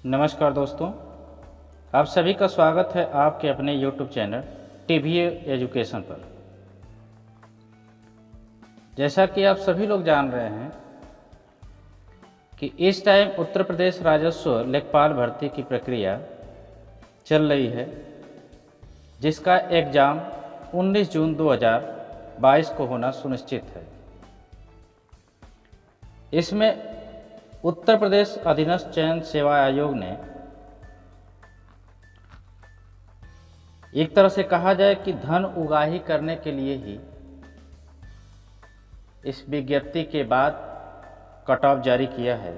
नमस्कार दोस्तों, आप सभी का स्वागत है आपके अपने YouTube चैनल टीवी एजुकेशन पर। जैसा कि आप सभी लोग जान रहे हैं कि इस टाइम उत्तर प्रदेश राजस्व लेखपाल भर्ती की प्रक्रिया चल रही है, जिसका एग्ज़ाम 19 जून 2022 को होना सुनिश्चित है। इसमें उत्तर प्रदेश अधीनस्थ चयन सेवा आयोग ने एक तरह से कहा जाए कि धन उगाही करने के लिए ही इस विज्ञप्ति के बाद कट ऑफ जारी किया है,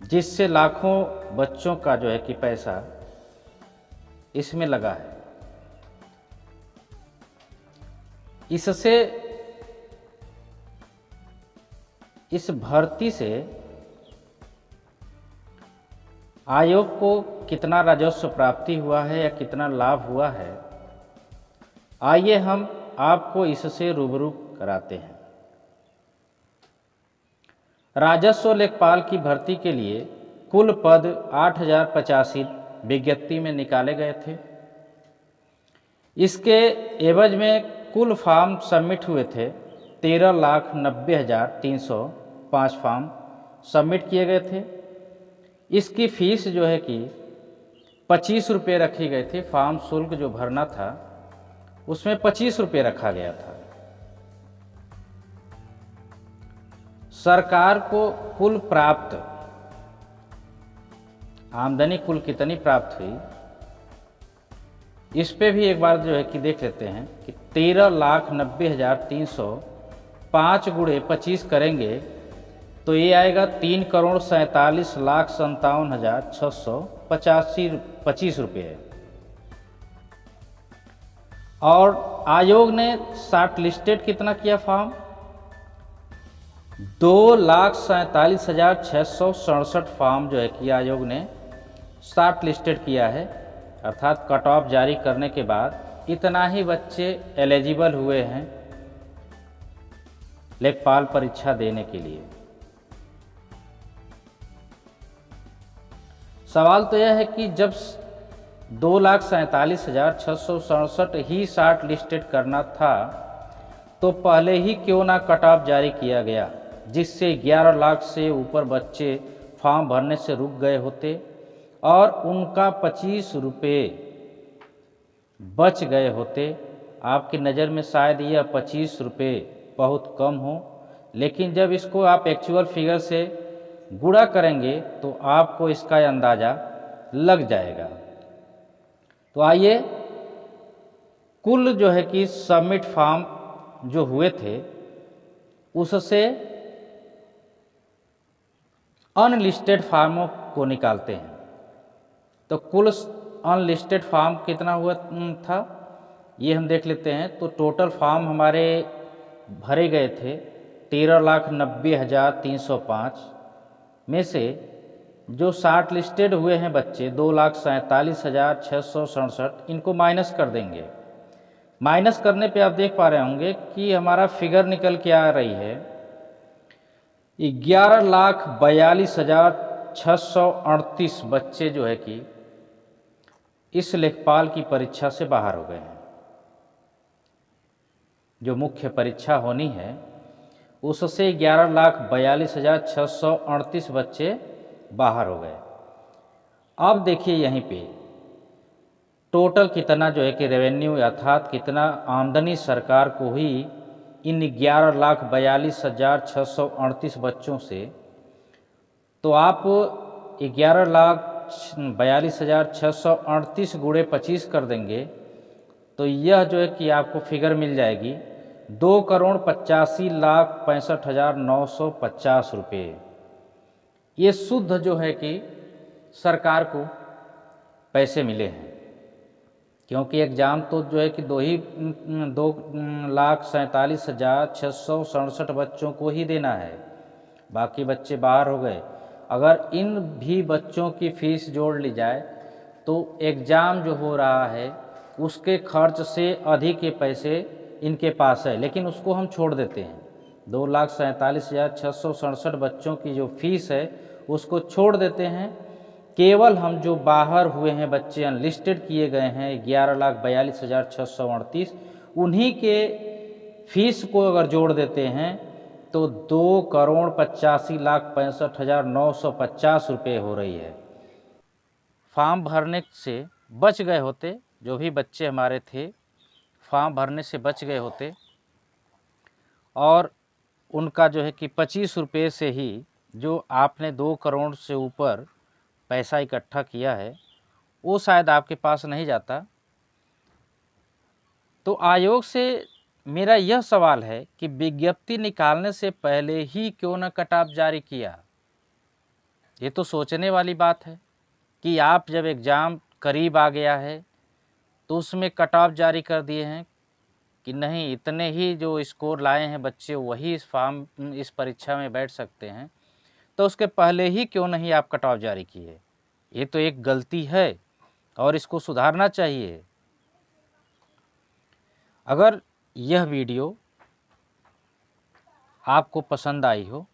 जिससे लाखों बच्चों का जो है कि पैसा इसमें लगा है। इससे इस भर्ती से आयोग को कितना राजस्व प्राप्ति हुआ है या कितना लाभ हुआ है, आइए हम आपको इससे रूबरू कराते हैं। राजस्व लेखपाल की भर्ती के लिए कुल पद 8085 विज्ञप्ति में निकाले गए थे। इसके एवज में कुल फॉर्म सबमिट हुए थे। 13,90,305 फॉर्म सबमिट किए गए थे। इसकी फीस जो है कि 25 रुपये रखी गई थी। फॉर्म शुल्क जो भरना था उसमें 25 रुपये रखा गया था। सरकार को कुल प्राप्त आमदनी कुल कितनी प्राप्त हुई, इस पे भी एक बार जो है कि देख लेते हैं कि 13,90,305 गुणे 25 करेंगे तो ये आएगा 3,47,57,625 रुपये। और आयोग ने शॉर्ट लिस्टेड कितना किया फॉर्म, 2,47,667 फॉर्म जो है कि आयोग ने शॉर्ट लिस्टेड किया है, अर्थात कट ऑफ जारी करने के बाद इतना ही बच्चे एलिजिबल हुए हैं लेखपाल परीक्षा देने के लिए। सवाल तो यह है कि जब 2,47,667 ही शॉर्ट लिस्टेड करना था तो पहले ही क्यों ना कट ऑफ जारी किया गया, जिससे 11 लाख से ऊपर बच्चे फॉर्म भरने से रुक गए होते और उनका 25 रुपये बच गए होते। आपकी नज़र में शायद यह 25 रुपये बहुत कम हो, लेकिन जब इसको आप एक्चुअल फिगर से गुणा करेंगे तो आपको इसका अंदाज़ा लग जाएगा। तो आइए कुल जो है कि सबमिट फॉर्म जो हुए थे उससे अनलिस्टेड फॉर्मों को निकालते हैं। तो कुल अनलिस्टेड फॉर्म कितना हुआ था ये हम देख लेते हैं। तो टोटल फॉर्म हमारे भरे गए थे 13,90,305 में से जो शॉर्ट लिस्टेड हुए हैं बच्चे 2,47,667, इनको माइनस कर देंगे। माइनस करने पे आप देख पा रहे होंगे कि हमारा फिगर निकल के आ रही है 11,42,638 बच्चे जो है कि इस लेखपाल की परीक्षा से बाहर हो गए हैं। जो मुख्य परीक्षा होनी है उससे 11,42,638 बच्चे बाहर हो गए। अब देखिए यहीं पे टोटल कितना जो है कि रेवेन्यू अर्थात कितना आमदनी सरकार को हुई इन 11,42,638 बच्चों से। तो आप 11,42,638 गुणे 25 कर देंगे तो यह जो है कि आपको फिगर मिल जाएगी 2,85,65,950 रुपये। ये शुद्ध जो है कि सरकार को पैसे मिले हैं, क्योंकि एग्ज़ाम तो जो है कि 2,47,667 बच्चों को ही देना है, बाकी बच्चे बाहर हो गए। अगर इन भी बच्चों की फीस जोड़ ली जाए तो एग्ज़ाम जो हो रहा है उसके खर्च से अधिक के पैसे इनके पास है, लेकिन उसको हम छोड़ देते हैं। 2,47,667 बच्चों की जो फीस है उसको छोड़ देते हैं। केवल हम जो बाहर हुए हैं बच्चे अनलिस्टेड किए गए हैं 11,42,638, उन्हीं के फीस को अगर जोड़ देते हैं तो 2,85,65,950 रुपये हो रही है। फॉर्म भरने से बच गए होते, जो भी बच्चे हमारे थे फॉर्म भरने से बच गए होते और उनका जो है कि 25 रुपये से ही जो आपने 2 करोड़ से ऊपर पैसा इकट्ठा किया है वो शायद आपके पास नहीं जाता। तो आयोग से मेरा यह सवाल है कि विज्ञप्ति निकालने से पहले ही क्यों न कट ऑफ जारी किया। ये तो सोचने वाली बात है कि आप जब एग्ज़ाम करीब आ गया है तो उसमें कट ऑफ जारी कर दिए हैं कि नहीं इतने ही जो स्कोर लाए हैं बच्चे वही इस परीक्षा में बैठ सकते हैं, तो उसके पहले ही क्यों नहीं आप कट ऑफ जारी किए। ये तो एक गलती है और इसको सुधारना चाहिए। अगर यह वीडियो आपको पसंद आई हो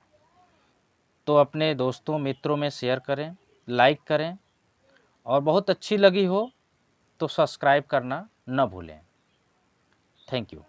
तो अपने दोस्तों मित्रों में शेयर करें, लाइक करें और बहुत अच्छी लगी हो तो सब्सक्राइब करना न भूलें। Thank you.